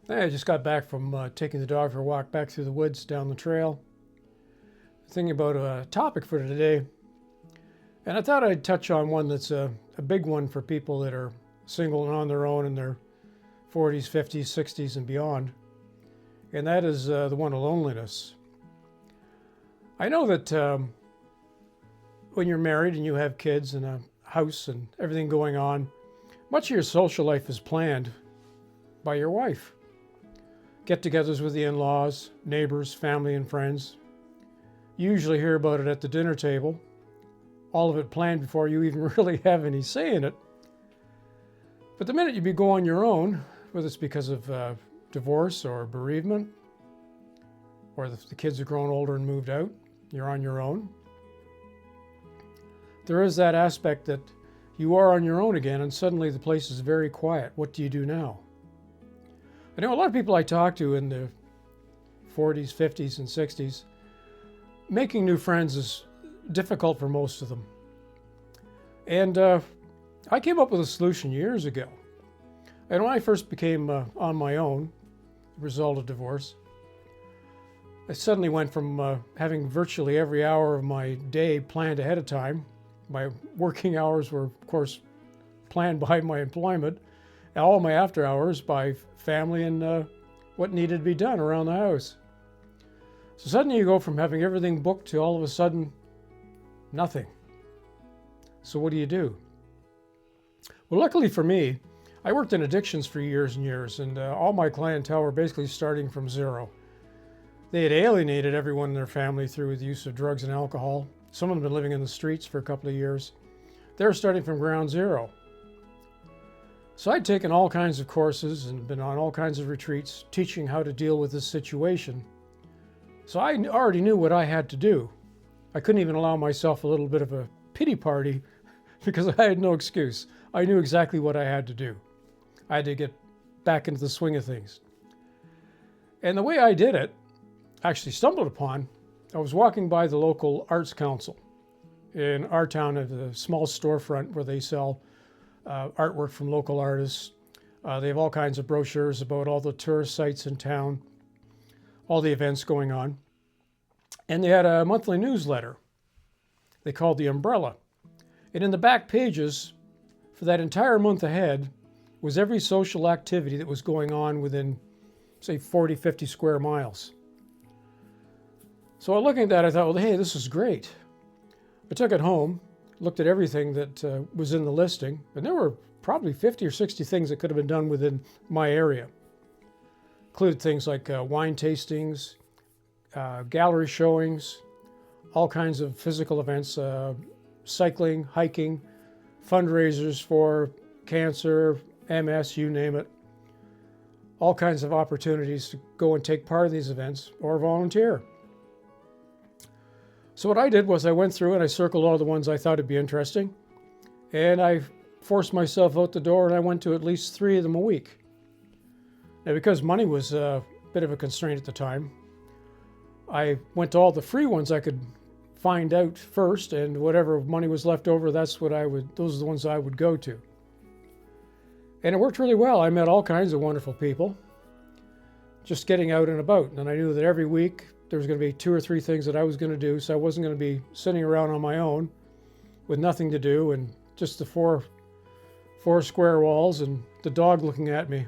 Hey, I just got back from taking the dog for a walk back through the woods down the trail. Thinking about a topic for today, and I thought I'd touch on one that's a big one for people that are single and on their own in their 40s, 50s, 60s, and beyond, and that is the one of loneliness. I know that when you're married and you have kids and a house and everything going on, much of your social life is planned by your wife. Get-togethers with the in-laws, neighbors, family, and friends. You usually hear about it at the dinner table, all of it planned before you even really have any say in it. But the minute you go on your own, whether it's because of divorce or bereavement, or the kids have grown older and moved out, you're on your own. There is that aspect that you are on your own again, and suddenly the place is very quiet. What do you do now? I know a lot of people I talk to in the 40s, 50s, and 60s, making new friends is difficult for most of them. And I came up with a solution years ago. And when I first became on my own, the result of divorce, I suddenly went from having virtually every hour of my day planned ahead of time. My working hours were, of course, planned by my employment, and all my after hours by family and what needed to be done around the house. So suddenly you go from having everything booked to all of a sudden, nothing. So what do you do? Well, luckily for me, I worked in addictions for years and years, and all my clientele were basically starting from zero. They had alienated everyone in their family through the use of drugs and alcohol. Some of them had been living in the streets for a couple of years. They were starting from ground zero. So I'd taken all kinds of courses and been on all kinds of retreats teaching how to deal with this situation. So I already knew what I had to do. I couldn't even allow myself a little bit of a pity party because I had no excuse. I knew exactly what I had to do. I had to get back into the swing of things. And the way I did it, I actually stumbled upon, I was walking by the local arts council in our town at a small storefront where they sell artwork from local artists. They have all kinds of brochures about all the tourist sites in town, all the events going on. And they had a monthly newsletter they called The Umbrella. And in the back pages for that entire month ahead was every social activity that was going on within, say, 40, 50 square miles. So looking at that, I thought, well, hey, this is great. I took it home, looked at everything that was in the listing, and there were probably 50 or 60 things that could have been done within my area. Included things like wine tastings, gallery showings, all kinds of physical events, cycling, hiking, fundraisers for cancer, MS, you name it. All kinds of opportunities to go and take part in these events or volunteer. So what I did was I went through and I circled all the ones I thought would be interesting, and I forced myself out the door and I went to at least 3 of them a week. Now, because money was a bit of a constraint at the time, I went to all the free ones I could find out first, and whatever money was left over, those are the ones I would go to. And it worked really well. I met all kinds of wonderful people just getting out and about, and I knew that every week there was going to be 2 or 3 things that I was going to do, so I wasn't going to be sitting around on my own with nothing to do and just the four square walls and the dog looking at me,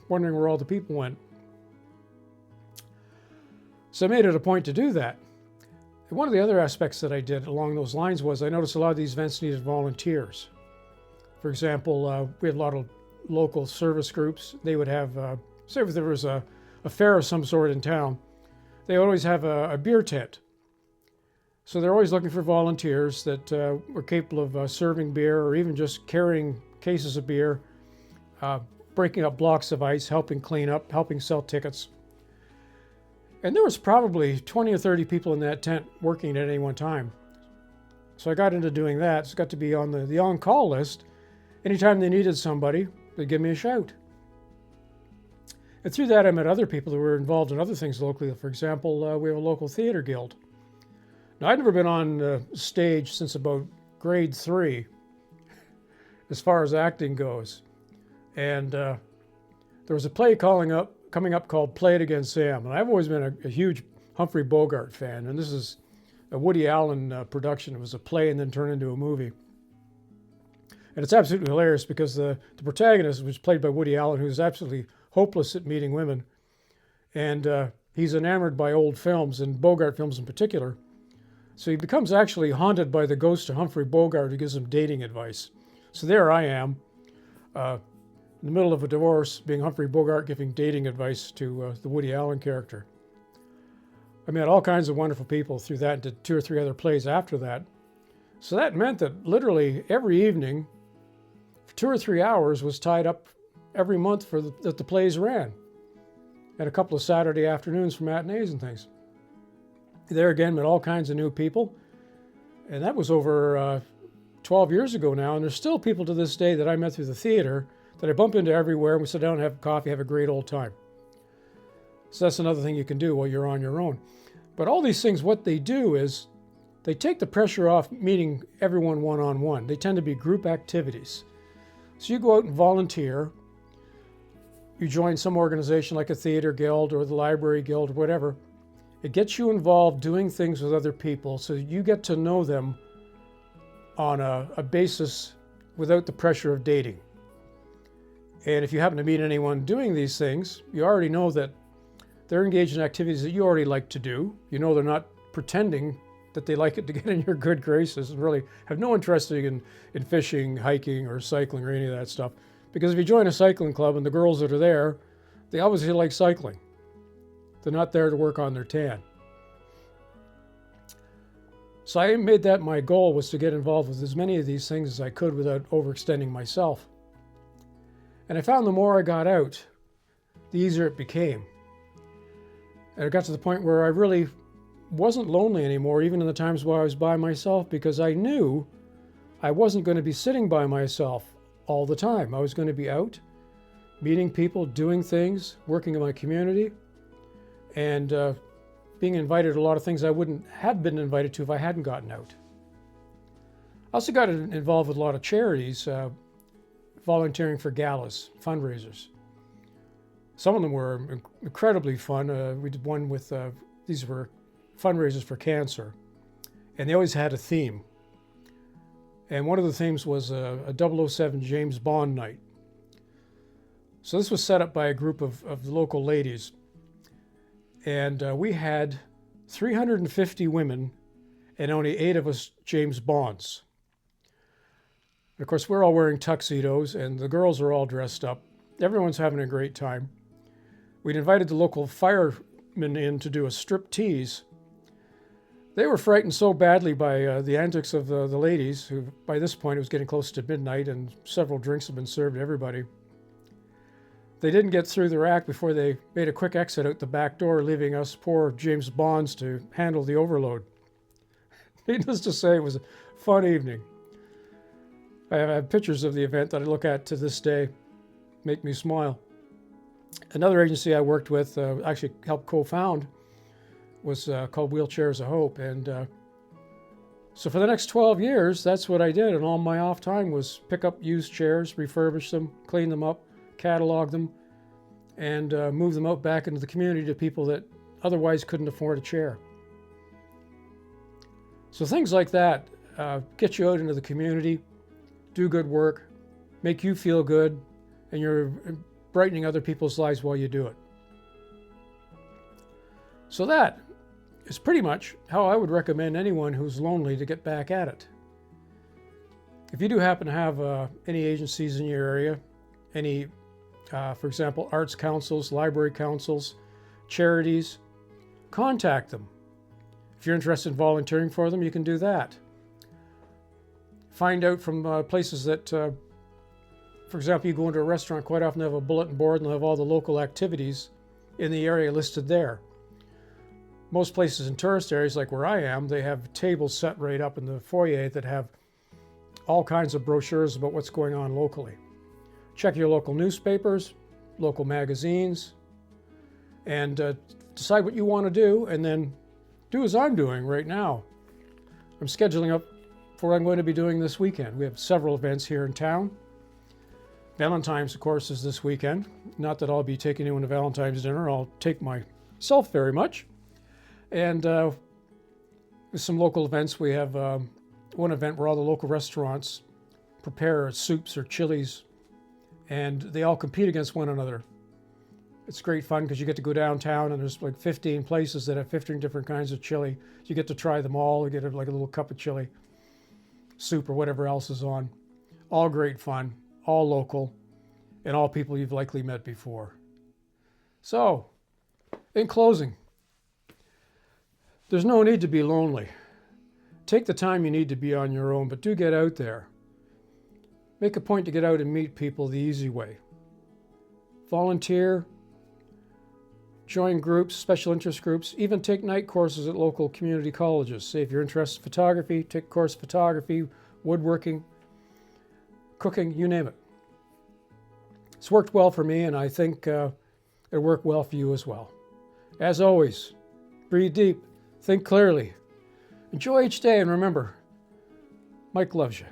wondering where all the people went. So I made it a point to do that. And one of the other aspects that I did along those lines was I noticed a lot of these events needed volunteers. For example, we had a lot of local service groups. They would have, say if there was a fair of some sort in town, they always have a beer tent. So they're always looking for volunteers that were capable of serving beer or even just carrying cases of beer, breaking up blocks of ice, helping clean up, helping sell tickets. And there was probably 20 or 30 people in that tent working at any one time. So I got into doing that. So I got to be on the on-call list. Anytime they needed somebody, they'd give me a shout. And through that, I met other people who were involved in other things locally. For example, we have a local theater guild. Now, I'd never been on stage since about grade 3, as far as acting goes. And there was a play coming up called Play It Again, Sam. And I've always been a huge Humphrey Bogart fan. And this is a Woody Allen production. It was a play and then turned into a movie. And it's absolutely hilarious because the protagonist was played by Woody Allen, who's absolutely hopeless at meeting women. And he's enamored by old films, and Bogart films in particular. So he becomes actually haunted by the ghost of Humphrey Bogart, who gives him dating advice. So there I am, in the middle of a divorce, being Humphrey Bogart giving dating advice to the Woody Allen character. I met all kinds of wonderful people through that, and did 2 or 3 other plays after that. So that meant that literally every evening, for 2 or 3 hours, was tied up every month that the plays ran. And a couple of Saturday afternoons for matinees and things. There again, met all kinds of new people. And that was over 12 years ago now. And there's still people to this day that I met through the theater that I bump into everywhere. And we sit down and have coffee, have a great old time. So that's another thing you can do while you're on your own. But all these things, what they do is they take the pressure off meeting everyone one-on-one. They tend to be group activities. So you go out and volunteer. You join some organization like a theater guild or the library guild or whatever. It gets you involved doing things with other people so you get to know them on a basis without the pressure of dating. And if you happen to meet anyone doing these things, you already know that they're engaged in activities that you already like to do. You know they're not pretending that they like it to get in your good graces and really have no interest in fishing, hiking, or cycling or any of that stuff. Because if you join a cycling club and the girls that are there, they obviously like cycling. They're not there to work on their tan. So I made that my goal, was to get involved with as many of these things as I could without overextending myself. And I found the more I got out, the easier it became. And it got to the point where I really wasn't lonely anymore, even in the times where I was by myself, because I knew I wasn't going to be sitting by myself all the time. I was going to be out, meeting people, doing things, working in my community, and being invited to a lot of things I wouldn't have been invited to if I hadn't gotten out. I also got involved with a lot of charities, volunteering for galas, fundraisers. Some of them were incredibly fun. We did one with, these were fundraisers for cancer, and they always had a theme. And one of the themes was a 007 James Bond night. So this was set up by a group of the local ladies. And we had 350 women and only 8 of us James Bonds. And of course, we're all wearing tuxedos and the girls are all dressed up. Everyone's having a great time. We'd invited the local firemen in to do a strip tease. They were frightened so badly by the antics of the ladies, who by this point it was getting close to midnight and several drinks had been served to everybody. They didn't get through their act before they made a quick exit out the back door, leaving us poor James Bonds to handle the overload. Needless to say, it was a fun evening. I have pictures of the event that I look at to this day, make me smile. Another agency I worked with, actually helped co-found, was called Wheelchairs of Hope. And so for the next 12 years, that's what I did. And all my off time was pick up used chairs, refurbish them, clean them up, catalog them, and move them out back into the community to people that otherwise couldn't afford a chair. So things like that get you out into the community, do good work, make you feel good, and you're brightening other people's lives while you do it. So that is pretty much how I would recommend anyone who's lonely to get back at it. If you do happen to have any agencies in your area, any, for example, arts councils, library councils, charities, contact them. If you're interested in volunteering for them, you can do that. Find out from places that, for example, you go into a restaurant, quite often they have a bulletin board and they'll have all the local activities in the area listed there. Most places in tourist areas, like where I am, they have tables set right up in the foyer that have all kinds of brochures about what's going on locally. Check your local newspapers, local magazines, and decide what you want to do, and then do as I'm doing right now. I'm scheduling up for what I'm going to be doing this weekend. We have several events here in town. Valentine's, of course, is this weekend. Not that I'll be taking anyone to Valentine's dinner. I'll take myself very much. And some local events. We have one event where all the local restaurants prepare soups or chilies, and they all compete against one another. It's great fun because you get to go downtown and there's like 15 places that have 15 different kinds of chili. You get to try them all. You get like a little cup of chili, soup, or whatever else is on. All great fun, all local, and all people you've likely met before. So, in closing, there's no need to be lonely. Take the time you need to be on your own, but do get out there. Make a point to get out and meet people the easy way. Volunteer, join groups, special interest groups, even take night courses at local community colleges. Say if you're interested in photography, take a course in photography, woodworking, cooking, you name it. It's worked well for me, and I think it'll work well for you as well. As always, breathe deep, think clearly, enjoy each day, and remember, Mike loves you.